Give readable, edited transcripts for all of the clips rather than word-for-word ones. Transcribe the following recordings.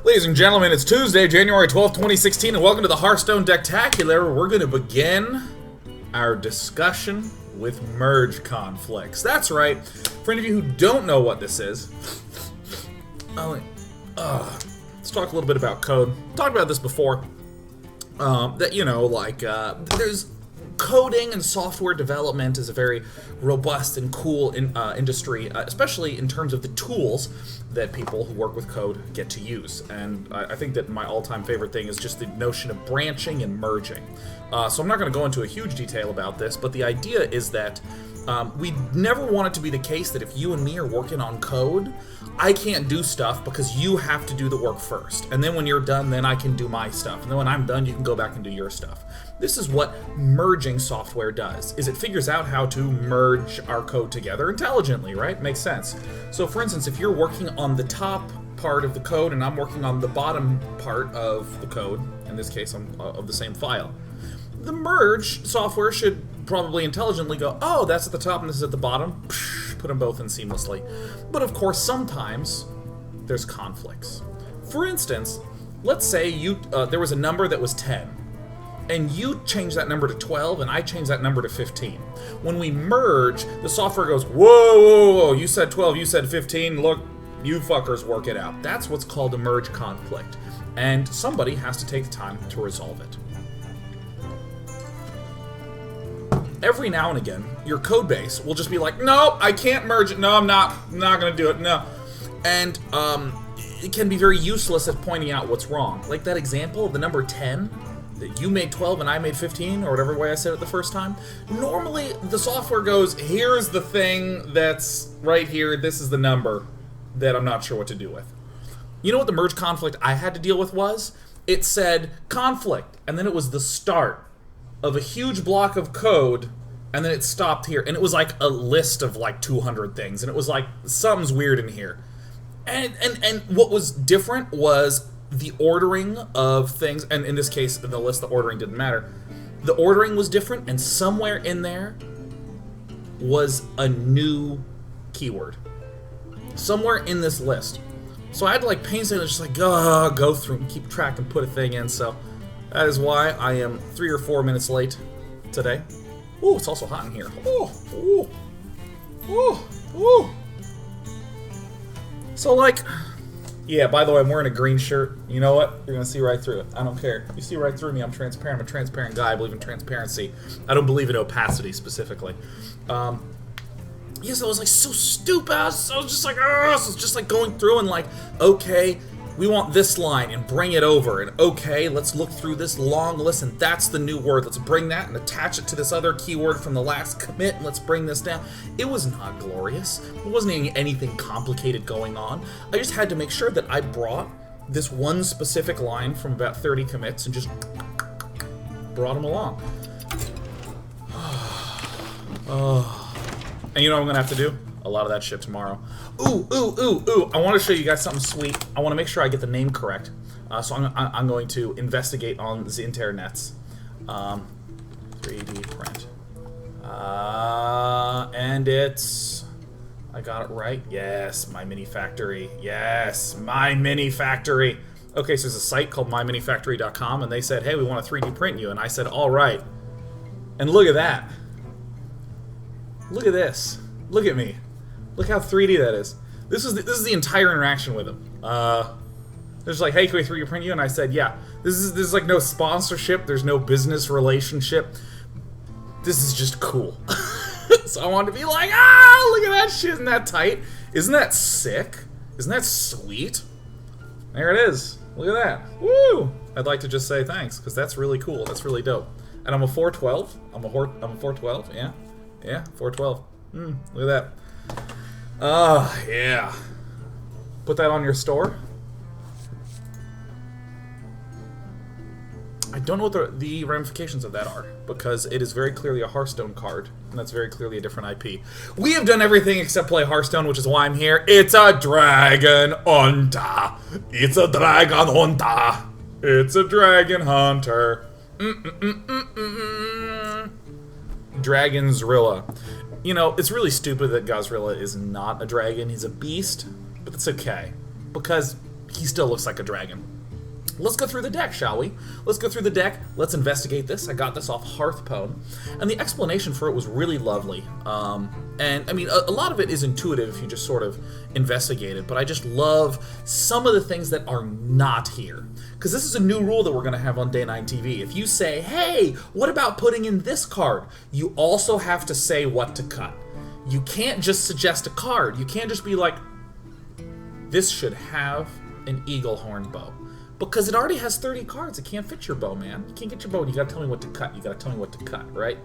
Ladies and gentlemen, it's Tuesday, January 12th, 2016, and welcome to the HearthStone Decktacular. We're going to begin our discussion with merge conflicts. That's right. For any of you who don't know what this is, let's talk a little bit about code. Talked about this before. There's coding and software development is a very robust and cool industry, especially in terms of the tools that people who work with code get to use. And I think that my all-time favorite thing is just the notion of branching and merging. So I'm not going to go into a huge detail about this, but the idea is that we never want it to be the case that if you and me are working on code, I can't do stuff because you have to do the work first. And then when you're done, then I can do my stuff. And then when I'm done, you can go back and do your stuff. This is what merging software does, is it figures out how to merge our code together intelligently, right? Makes sense. So for instance, if you're working on the top part of the code and I'm working on the bottom part of the code, in this case, of the same file, the merge software should probably intelligently go, oh, that's at the top and this is at the bottom, put them both in seamlessly. But of course, sometimes there's conflicts. For instance, let's say there was a number that was 10, and you change that number to 12, and I change that number to 15. When we merge, the software goes, whoa, you said 12, you said 15, look, you fuckers work it out. That's what's called a merge conflict, and somebody has to take the time to resolve it. Every now and again, your code base will just be like, no, I can't merge it, no, I'm not gonna do it, no. And it can be very useless at pointing out what's wrong. Like that example of the number 10, that you made 12 and I made 15, or whatever way I said it the first time. Normally, the software goes, here's the thing that's right here, this is the number that I'm not sure what to do with. You know what the merge conflict I had to deal with was? It said conflict, and then it was the start of a huge block of code, and then it stopped here, and it was like a list of like 200 things, and it was like, something's weird in here. And what was different was the ordering of things, and in this case, in the list, the ordering didn't matter. The ordering was different, and somewhere in there was a new keyword. Somewhere in this list. So I had to like painstakingly just like go through and keep track and put a thing in, so that is why I am 3 or 4 minutes late today. Ooh, it's also hot in here. Ooh. So like, yeah, by the way, I'm wearing a green shirt. You know what? You're gonna see right through it. I don't care. You see right through me. I'm transparent. I'm a transparent guy. I believe in transparency. I don't believe in opacity specifically. Yes, I was like so stupid. I was just like, so it's just like going through and like, okay, we want this line and bring it over, and okay, let's look through this long list, and that's the new word. Let's bring that and attach it to this other keyword from the last commit, and let's bring this down. It was not glorious. There wasn't anything complicated going on. I just had to make sure that I brought this one specific line from about 30 commits and just brought them along. And you know what I'm gonna have to do? A lot of that shit tomorrow. Ooh. I want to show you guys something sweet. I want to make sure I get the name correct. So I'm going to investigate on the internets. 3D print. And it's... I got it right? Yes, My Mini Factory. Yes, My Mini Factory. Okay, so there's a site called myminifactory.com, and they said, hey, we want to 3D print you. And I said, all right. And look at that. Look at this. Look at me. Look how 3D that is. This is the entire interaction with him. There's like, hey, can we 3D print you? And I said, yeah. This is like no sponsorship. There's no business relationship. This is just cool. So I wanted to be like, look at that shit. Isn't that tight? Isn't that sick? Isn't that sweet? There it is. Look at that. Woo! I'd like to just say thanks, because that's really cool. That's really dope. And I'm a 412. I'm a 412. Yeah. Yeah, 412. Look at that. Yeah. Put that on your store. I don't know what the ramifications of that are, because it is very clearly a HearthStone card, and that's very clearly a different IP. We have done everything except play Hearthstone, which is why I'm here. It's a dragon hunter. It's a dragon hunter. It's a dragon hunter. Gahzrilla. You know, it's really stupid that Gahzrilla is not a dragon. He's a beast, but it's okay, because he still looks like a dragon. Let's go through the deck, shall we? Let's go through the deck. Let's investigate this. I got this off HearthStone, and the explanation for it was really lovely. And, I mean, a lot of it is intuitive if you just sort of investigate it, but I just love some of the things that are not here. Because this is a new rule that we're going to have on Day 9 TV. If you say, hey, what about putting in this card? You also have to say what to cut. You can't just suggest a card. You can't just be like, this should have an eagle horn bow. Because it already has 30 cards. It can't fit your bow, man. You can't get your bow, and you gotta tell me what to cut. You gotta tell me what to cut, right?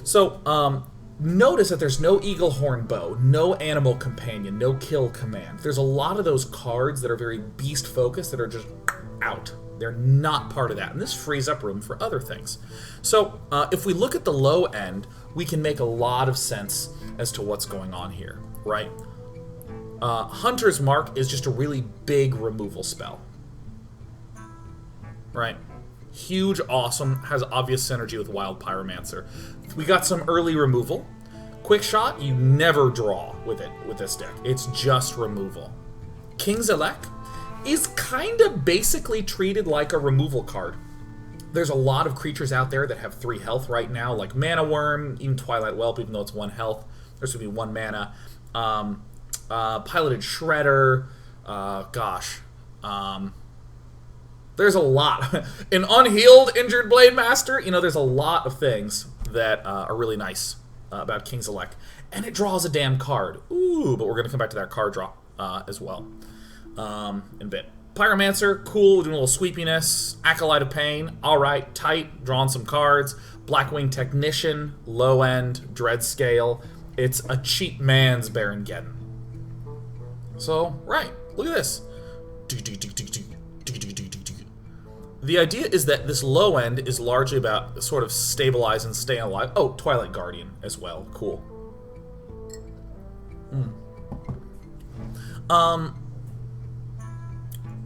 So, notice that there's no eagle horn bow, no animal companion, no kill command. There's a lot of those cards that are very beast focused that are just out. They're not part of that, and this frees up room for other things. So, if we look at the low end, we can make a lot of sense as to what's going on here, right? Hunter's Mark is just a really big removal spell. Right? Huge, awesome, has obvious synergy with Wild Pyromancer. We got some early removal. Quick Shot, you never draw with it with this deck. It's just removal. King's Elect is kind of basically treated like a removal card. There's a lot of creatures out there that have 3 health right now, like Mana Worm, even Twilight Whelp, even though it's 1 health. There's going to be 1 mana. Piloted Shredder, there's a lot. An Unhealed Injured Blade Master, you know, there's a lot of things that are really nice about King's Elect. And it draws a damn card. Ooh, but we're going to come back to that card draw as well in a bit. Pyromancer, cool, doing a little sweepiness. Acolyte of Pain, alright, tight, drawing some cards. Blackwing Technician, low end, Dreadscale. It's a cheap man's Baron Geddon. So, right, look at this. The idea is that this low end is largely about sort of stabilize and staying alive. Oh, Twilight Guardian as well. Cool.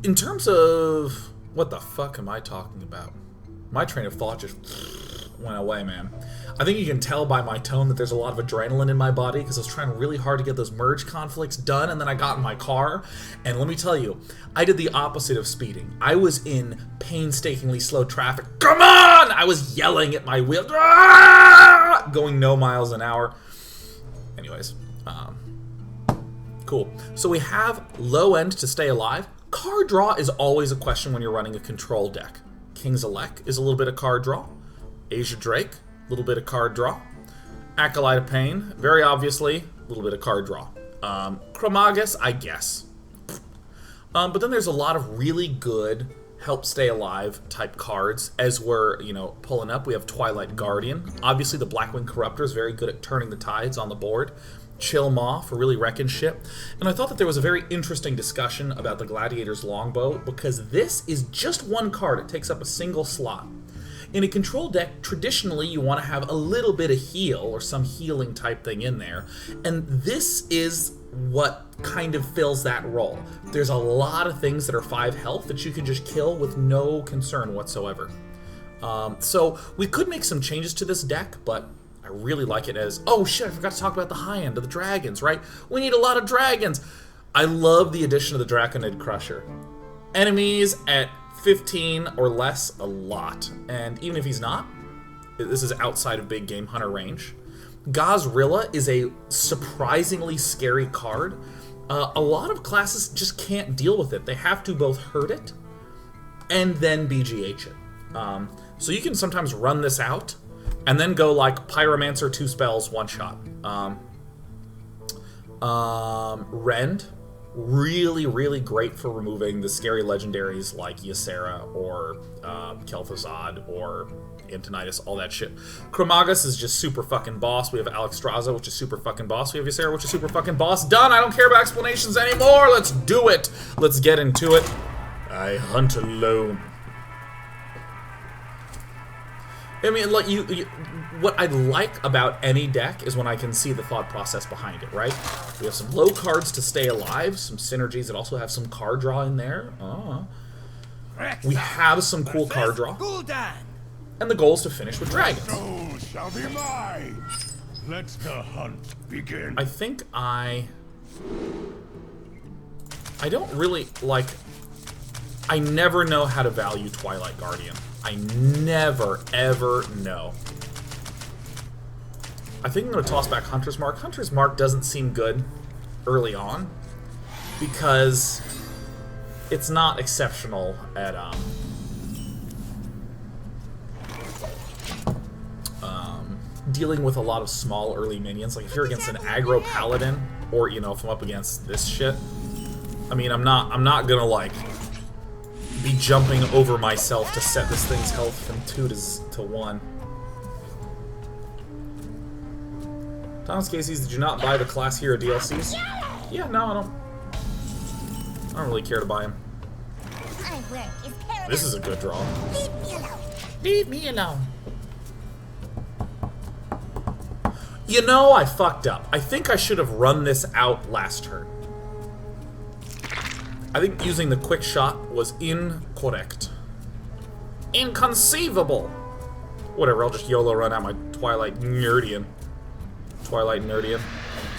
In terms of... What the fuck am I talking about? My train of thought just went away, man. I think you can tell by my tone that there's a lot of adrenaline in my body because I was trying really hard to get those merge conflicts done, and then I got in my car, and let me tell you, I did the opposite of speeding. I was in painstakingly slow traffic. Come on! I was yelling at my wheel, going no miles an hour. Anyways, cool. So we have low end to stay alive. Card draw is always a question when you're running a control deck. King's Elect is a little bit of card draw. Asia Drake, a little bit of card draw. Acolyte of Pain, very obviously, a little bit of card draw. Chromagus, I guess. But then there's a lot of really good help stay alive type cards as we're, you know, pulling up. We have Twilight Guardian. Obviously, the Blackwing Corruptor is very good at turning the tides on the board. Chill Maw for really wrecking shit. And I thought that there was a very interesting discussion about the Gladiator's Longbow because this is just 1 card. It takes up a single slot. In a control deck, traditionally you want to have a little bit of heal or some healing type thing in there, and this is what kind of fills that role. There's a lot of things that are 5 health that you can just kill with no concern whatsoever. So we could make some changes to this deck, but I really like it as... Oh shit, I forgot to talk about the high end of the dragons, right? We need a lot of dragons! I love the addition of the Draconid Crusher. Enemies at 15 or less, a lot. And even if he's not, this is outside of big game hunter range. Gahzrilla is a surprisingly scary card. A lot of classes just can't deal with it. They have to both hurt it and then BGH it. So you can sometimes run this out and then go like Pyromancer 2 spells, 1 shot. Rend. Really, really great for removing the scary legendaries like Ysera or Kel'Thuzad or Antonidas, all that shit. Chromagus is just super fucking boss. We have Alexstrasza, which is super fucking boss. We have Ysera, which is super fucking boss. Done! I don't care about explanations anymore! Let's do it! Let's get into it. I hunt alone. I mean, like what I like about any deck is when I can see the thought process behind it, right? We have some low cards to stay alive, some synergies that also have some card draw in there. We have some cool card draw. And the goal is to finish with dragons. Shall be mine. Let the hunt begin. I think I don't really, like... I never know how to value Twilight Guardian. I never, ever know. I think I'm going to toss back Hunter's Mark. Hunter's Mark doesn't seem good early on because it's not exceptional at dealing with a lot of small early minions. Like if you're against an aggro paladin, or you know, if I'm up against this shit, I mean, I'm not gonna like be jumping over myself to set this thing's health from 2 to 1. Thomas Casey's, did you not buy the Class Hero DLCs? Yeah, no, I don't really care to buy them. This is a good draw. Leave me alone. You know, I fucked up. I think I should have run this out last turn. I think using the quick shot was incorrect. Inconceivable! Whatever, I'll just YOLO run out my Twilight Nerdian. So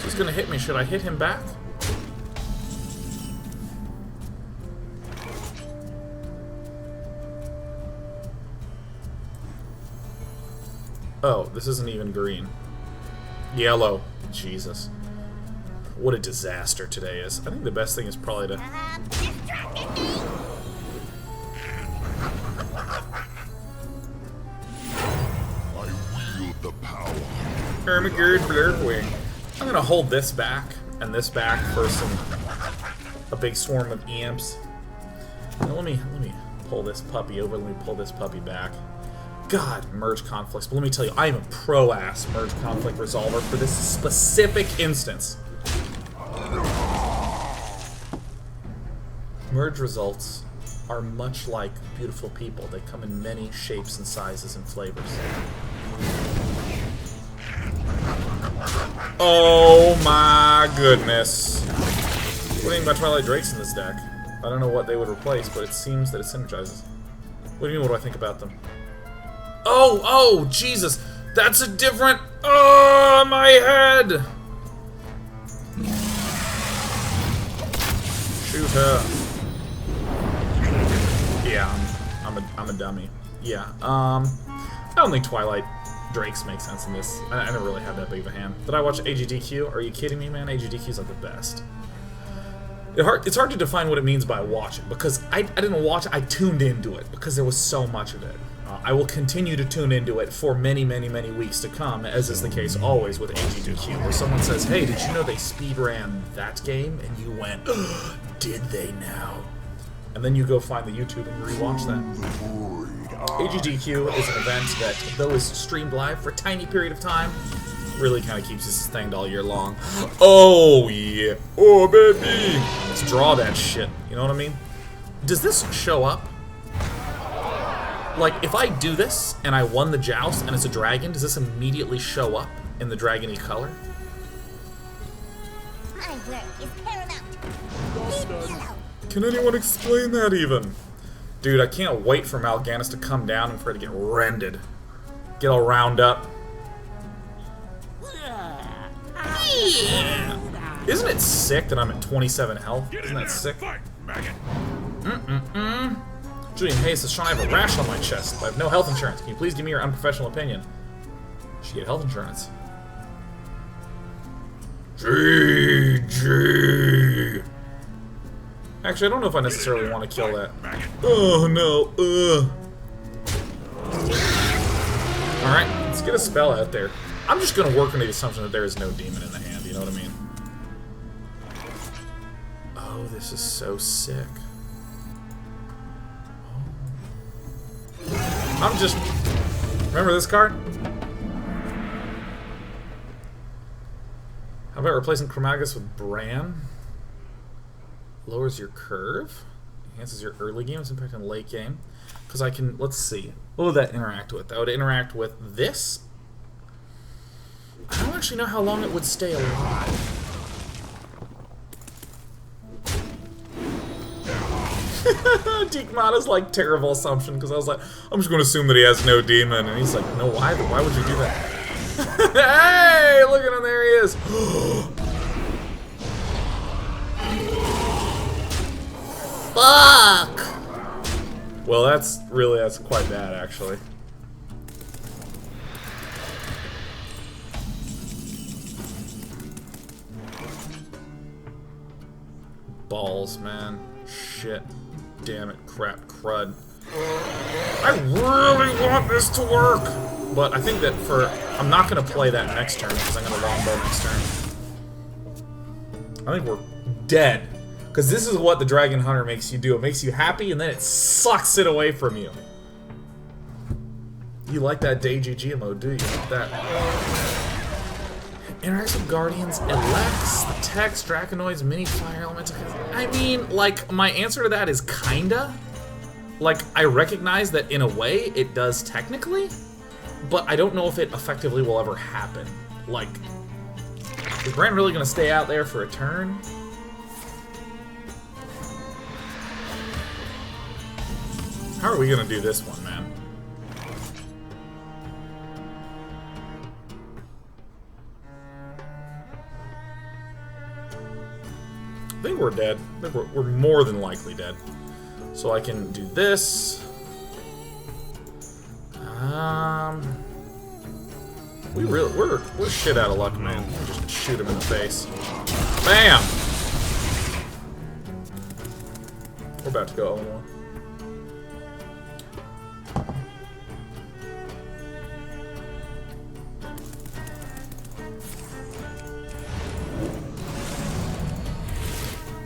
he's gonna hit me. Should I hit him back? Oh, this isn't even green. Yellow. Jesus. What a disaster today is. I think the best thing is probably to... I wield the power. Ermagerd Blurwing. I'm gonna hold this back and this back for a big swarm of imps. Now let me pull this puppy over. Let me pull this puppy back. God, merge conflicts. But let me tell you, I am a pro-ass merge conflict resolver for this specific instance. Merge results are much like beautiful people. They come in many shapes and sizes and flavors. Oh my goodness. What do you think about Twilight Drakes in this deck? I don't know what they would replace, but it seems that it synergizes. What do you mean, what do I think about them? Oh, Jesus! That's a different... Oh, my head! Shoot her. Yeah, I'm a dummy. Yeah, I don't think Twilight Drakes make sense in this. I never really had that big of a hand. Did I watch AGDQ? Are you kidding me, man? AGDQ's like the best. It's hard to define what it means by watching, because I didn't watch it, I tuned into it, because there was so much of it. I will continue to tune into it for many, many, many weeks to come, as is the case always with AGDQ, where someone says, hey, did you know they speedran that game? And you went, did they now? And then you go find the YouTube and rewatch that. AGDQ is an event that, though is streamed live for a tiny period of time, really kind of keeps you sustained all year long. Oh, yeah. Oh, baby. Let's draw that shit. You know what I mean? Does this show up? Like, if I do this, and I won the joust, and it's a dragon, does this immediately show up in the dragony color? My work is paramount. Leave me alone. Can anyone explain that, even? Dude, I can't wait for Mal'Ganis to come down and for it to get rended. Get all round up. Yeah. Isn't it sick that I'm at 27 health? Isn't that sick? Julian Hayes says, Sean, I have a rash on my chest, but I have no health insurance. Can you please give me your unprofessional opinion? Should get health insurance. GG. Actually, I don't know if I necessarily want to kill that. Oh no. Alright, let's get a spell out there. I'm just gonna work on the assumption that there is no demon in the hand, you know what I mean? Oh, this is so sick. I'm just... Remember this card? How about replacing Chromagus with Bran? Lowers your curve. Enhances your early game. It's impact on late game. Because I can... Let's see. What would that interact with? That would interact with this. I don't actually know how long it would stay alive. Deekmata's like terrible assumption, because I was like, I'm just going to assume that he has no demon, and he's like, no, why would you do that? Hey, look at him, there he is. Fuck! Well, that's quite bad, actually. Balls, man. Shit. Damn it. Crap. Crud. I really want this to work! But I think that I'm not going to play that next turn, because I'm going to longbow next turn. I think we're dead. Because this is what the Dragon Hunter makes you do. It makes you happy, and then it sucks it away from you. You like that DayGG mode, do you? That interacts with Guardians, Elects, the text, Draconoids, mini fire elemental. I mean, like, my answer to that is kinda. Like, I recognize that in a way it does technically, but I don't know if it effectively will ever happen. Like, is Brent really gonna stay out there for a turn? How are we gonna do this one, man? I think we're dead. I think we're more than likely dead. So I can do this. We're shit out of luck, man. Just shoot him in the face. Bam! We're about to go 0-1.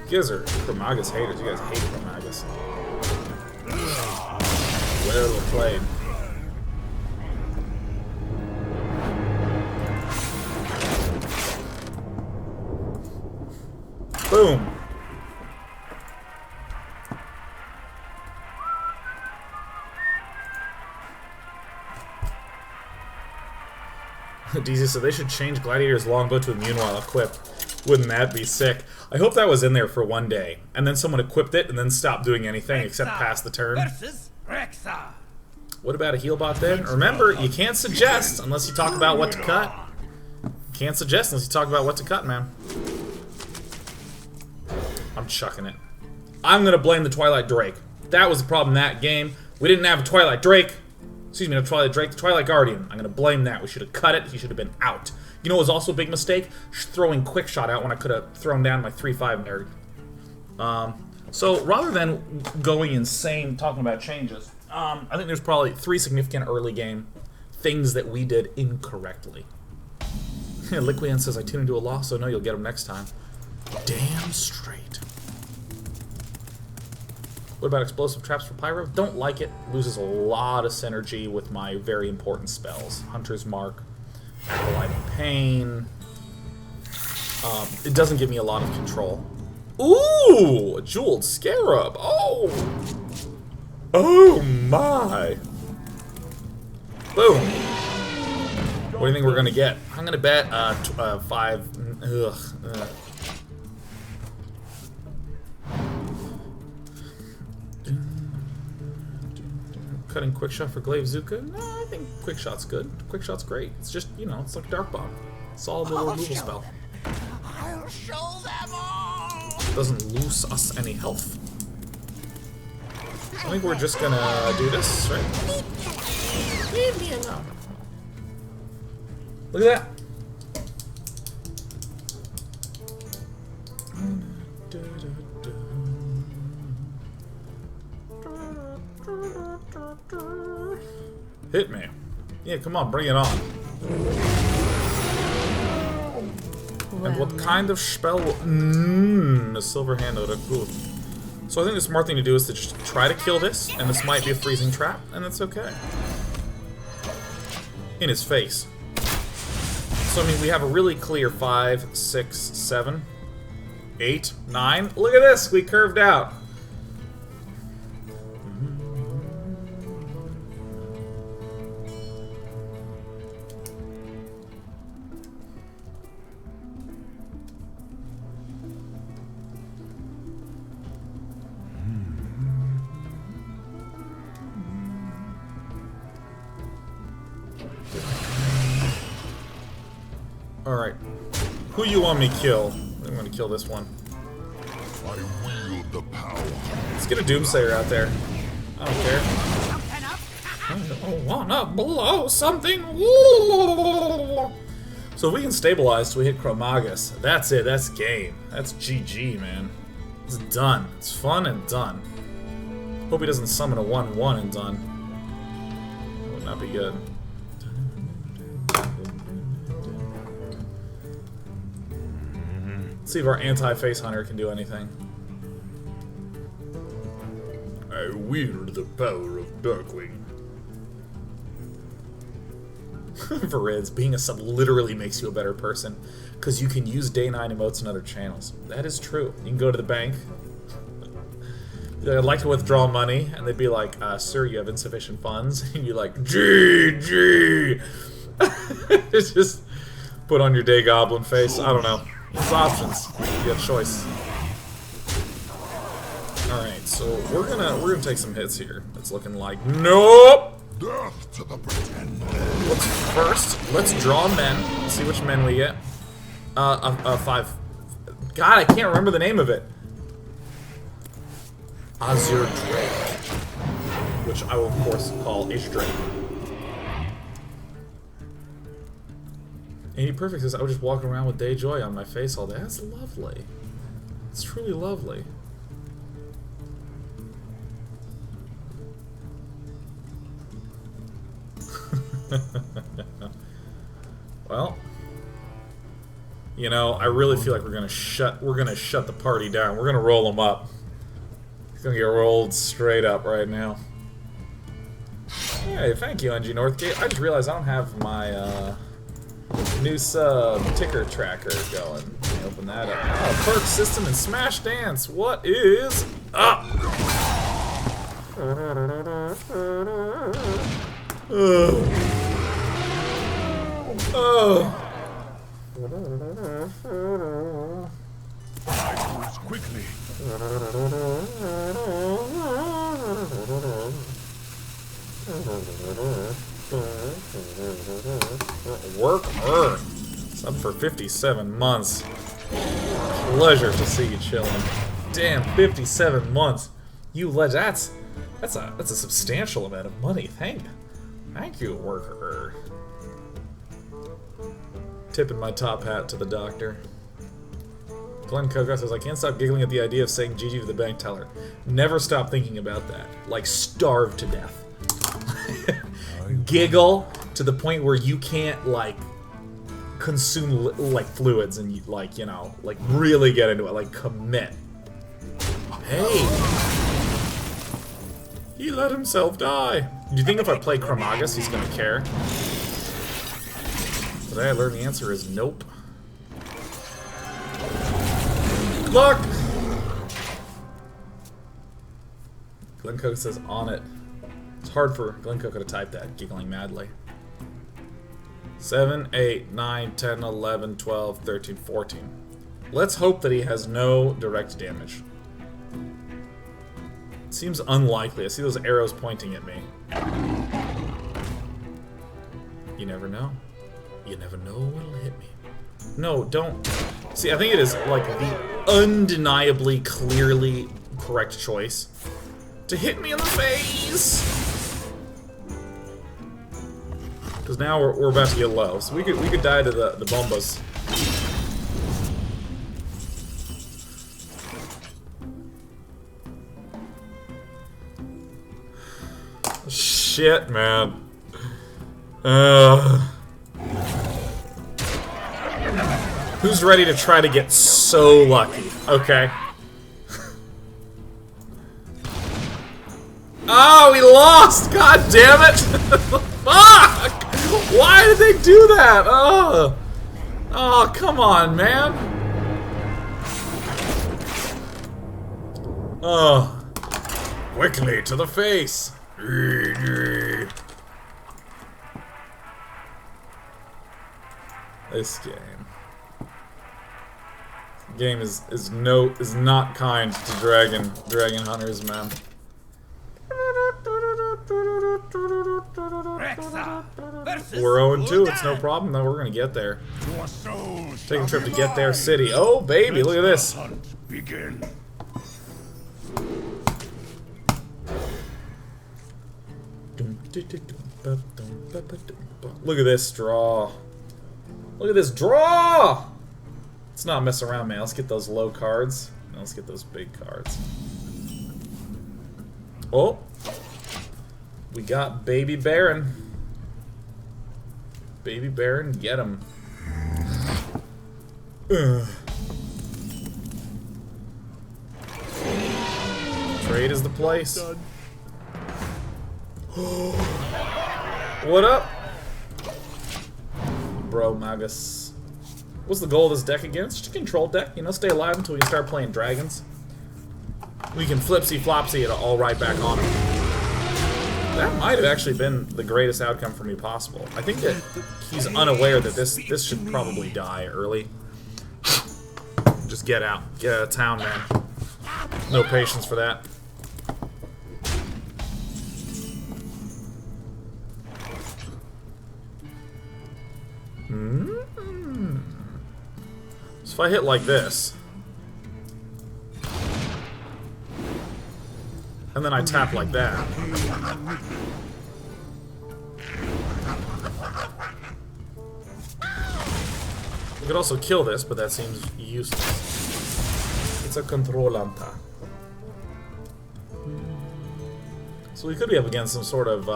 You guys are Chromagus haters. You guys hate Chromagus. Well played. Boom. DZ said they should change Gladiator's longbow to immune while equipped. Wouldn't that be sick? I hope that was in there for one day, and then someone equipped it and then stopped doing anything except pass the turn. What about a heal bot then? Remember, you can't suggest unless you talk about what to cut. You can't suggest unless you talk about what to cut, man. I'm chucking it. I'm gonna blame the Twilight Drake. That was the problem in that game. We didn't have a Twilight Drake. Excuse me, no Twilight Drake, the Twilight Guardian. I'm gonna blame that. We should have cut it. He should have been out. You know what was also a big mistake? Throwing Quick Shot out when I could have thrown down my 3-5 nerd. So rather than going insane talking about changes, I think there's probably 3 significant early game things that we did incorrectly. Liquian says I tune into a loss, so no, you'll get him next time. Damn straight. What about explosive traps for Pyro? Don't like it. Loses a lot of synergy with my very important spells. Hunter's Mark, Acolyte of Pain. It doesn't give me a lot of control. Ooh! A Jeweled Scarab! Oh! Oh my! Boom! What do you think we're gonna get? I'm gonna bet 5. Ugh. Cutting Quick Shot for Glaive Zuka? No, I think Quick Shot's good. Quick Shot's great. It's just, you know, it's like Dark Bomb. Solid little removal spell. I'll show them all. Doesn't lose us any health. I think we're just gonna do this, right? Leave me alone. Look at that. Hit me. Yeah, come on, bring it on. And what kind of spell will... a silver hand out of good. So I think the smart thing to do is to just try to kill this, and this might be a freezing trap, and that's okay. In his face. So, I mean, we have a really clear 5, 6, 7, 8, 9. Look at this! We curved out. Who you want me to kill? I'm gonna kill this one. I wield the power. Let's get a Doomsayer out there. I don't care. I don't wanna blow something. So if we can stabilize till we hit Chromagus, that's it. That's game. That's GG, man. It's done. It's fun and done. Hope he doesn't summon a 1/1 and done. That would not be good. Let's see if our anti-face hunter can do anything. I wield the power of Darkwing. Verids, being a sub literally makes you a better person, because you can use Day 9 emotes in other channels. That is true. You can go to the bank. I'd like to withdraw money, and they'd be like, sir, you have insufficient funds. And you'd be like, GG! It's just put on your Day Goblin face. I don't know. There's options. You have choice. Alright, so we're gonna take some hits here. It's looking like nope! Death to the pretender. Let's draw men. See which men we get. 5. God, I can't remember the name of it. Azure Drake. Which I will, of course, call Ish Drake. And he perfect says, I would just walk around with Dayjoy on my face all day. That's lovely. It's truly lovely. Well, you know, I really feel like we're gonna shut the party down. We're gonna roll them up. It's gonna get rolled straight up right now. Hey, thank you, NG Northgate. I just realized I don't have my new sub ticker tracker going. Let me open that up. Oh, perk system and Smash Dance. What is up? I moves quickly. Work her. Sub for 57 months. Pleasure to see you chilling. Damn, 57 months. You that's a substantial amount of money. Thank you, worker. Tipping my top hat to the doctor. Glenn Coco says, I can't stop giggling at the idea of saying GG to the bank teller. Never stop thinking about that. Like, starve to death. Giggle to the point where you can't, like, consume, like, fluids and, like, you know, like, really get into it. Like, commit. Hey! He let himself die. Do you think if I play Chromagus, he's gonna care? Today I learned the answer is nope. Good luck! Glenn Coco says on it. It's hard for Glenn Coco to type that, giggling madly. 7, 8, 9, 10, 11, 12, 13, 14. Let's hope that he has no direct damage. Seems unlikely. I see those arrows pointing at me. You never know. You never know what'll hit me. No, don't. See, I think it is, like, the undeniably, clearly correct choice to hit me in the face! Because now we're about to get low. So we could die to the bombas. Shit, man. Who's ready to try to get so lucky? Okay. Oh, we lost! God damn it! Fuck! Why did they do that? Oh, oh, come on, man. Oh, quickly to the face. This game is not kind to dragon hunters, man. We're 0-2. It's no problem though. We're gonna get there. Your souls Take a shall trip be to get there mine. city. Oh baby, look at Let this. the hunt begin. Look at this draw. Look at this draw. Let's not mess around, man. Let's get those low cards. Now let's get those big cards. Oh, we got Baby Baron. Baby Baron, get him. Trade is the place. What up? Bro, Magus. What's the goal of this deck again? It's just a control deck, you know, stay alive until we can start playing dragons. We can flipsy-flopsy it all right back on him. That might have actually been the greatest outcome for me possible. I think that he's unaware that this should probably die early. Just get out. Get out of town, man. No patience for that. So if I hit like this, and then I tap like that, I could also kill this, but that seems useless. It's a controlanta. So we could be up against some sort of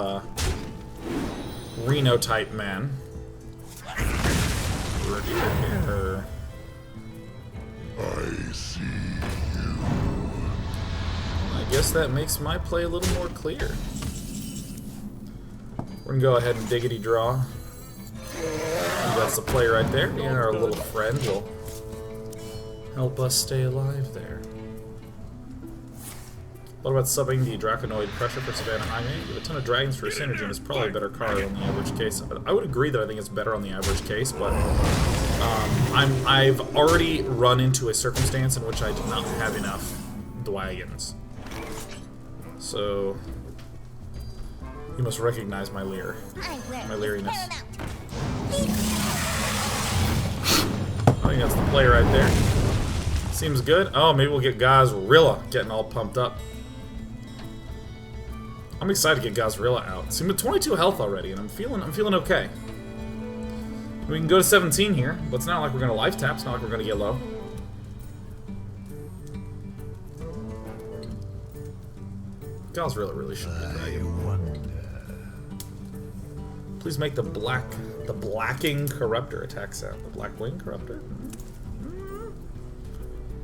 Reno type man. Here. I see you. I guess that makes my play a little more clear. We're gonna go ahead and diggity draw. That's the play right there. And our little friend will help us stay alive there. What about subbing the Draconoid Pressure for Savannah Jaime? With a ton of dragons for a synergy is probably a better card on the average case. I would agree that I think it's better on the average case, but I've already run into a circumstance in which I did not have enough Dwagons. So you must recognize my leer. My leeriness. I think that's the play right there. Seems good. Oh, maybe we'll get Gahzrilla getting all pumped up. I'm excited to get Gahzrilla out. See, I'm at 22 health already, and I'm feeling okay. We can go to 17 here, but it's not like we're gonna life tap. It's not like we're gonna get low. Gahzrilla really should be a dragon. Please make the blacking corruptor attack sound. The black wing corruptor.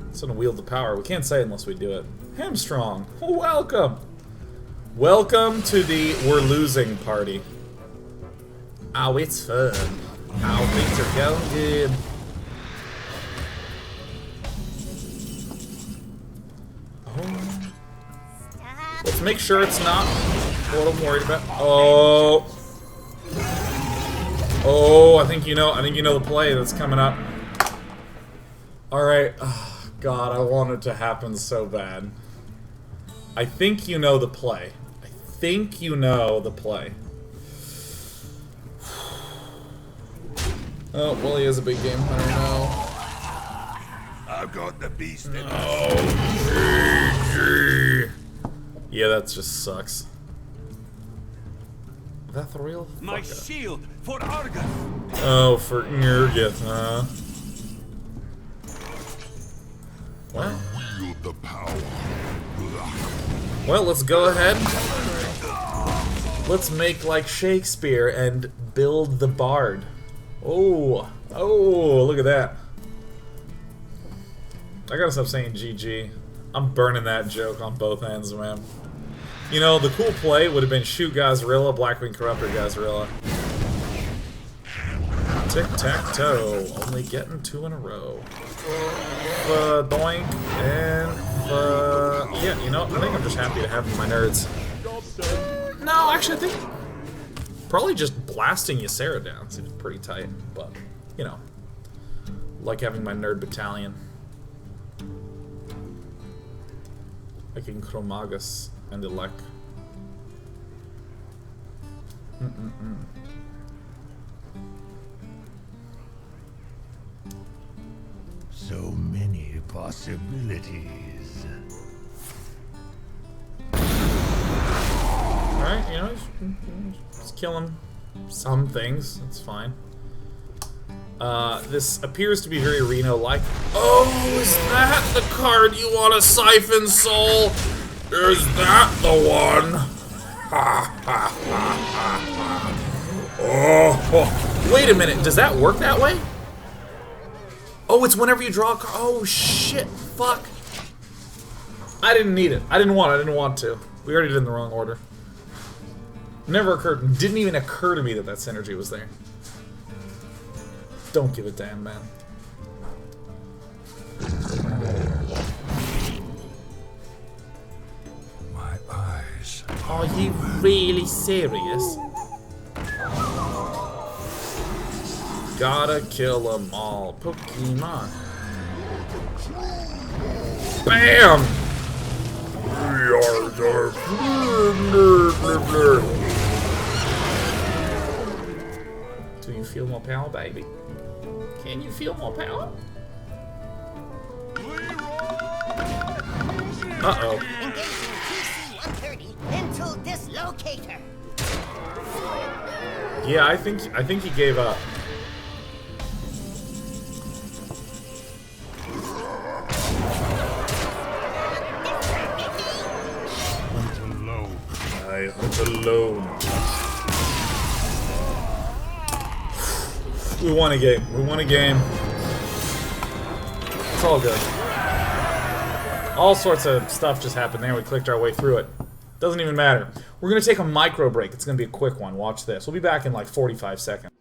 It's gonna wield the power. We can't say it unless we do it. Hamstrong, welcome. Welcome to the we're losing party. Oh, it's fun. Oh, things are going good. Oh. Let's make sure it's not what I'm worried about. Oh. Oh, I think you know the play that's coming up. Alright. Oh, God, I want it to happen so bad. I think you know the play. I think you know the play. Oh, well, he has a big game. I don't know. I've got the beast in Oh, GG. Yeah, that just sucks. That's the real My fucker. shield for Argus. Oh, for Nurgith, huh? Well, wield the power. well, let's go ahead. Let's make like Shakespeare and build the bard. Oh, oh, look at that. I gotta stop saying GG. I'm burning that joke on both ends, man. You know, the cool play would have been shoot Gahzrilla, Blackwing Corruptor Gahzrilla. Tic-tac-toe. Only getting 2 in a row. Doink. And, yeah, you know, I think I'm just happy to have my nerds. No, actually, I think probably just blasting Ysera down seems pretty tight, but, you know, like having my nerd battalion. I can Chromagus and Elec. So many possibilities. Alright, you know, he's killing some things. That's fine. This appears to be very Reno-like. Oh, is that the card you want to siphon, Soul? Is that the one? Ha ha ha ha ha. Oh, wait a minute. Does that work that way? Oh, it's whenever you draw a card. Oh, shit. Fuck. I didn't need it. I didn't want to. We already did it in the wrong order. Never occurred. Didn't even occur to me that that synergy was there. Don't give a damn, man. My eyes. Are you really serious? Gotta kill them all. Pokemon. Bam! Do you feel more power, baby? Can you feel more power? Uh-oh. Engaging TC-130 into dislocator. Yeah, I think he gave up. I hunt alone. We won a game. We won a game. It's all good. All sorts of stuff just happened there. We clicked our way through it. Doesn't even matter. We're going to take a micro break. It's going to be a quick one. Watch this. We'll be back in like 45 seconds.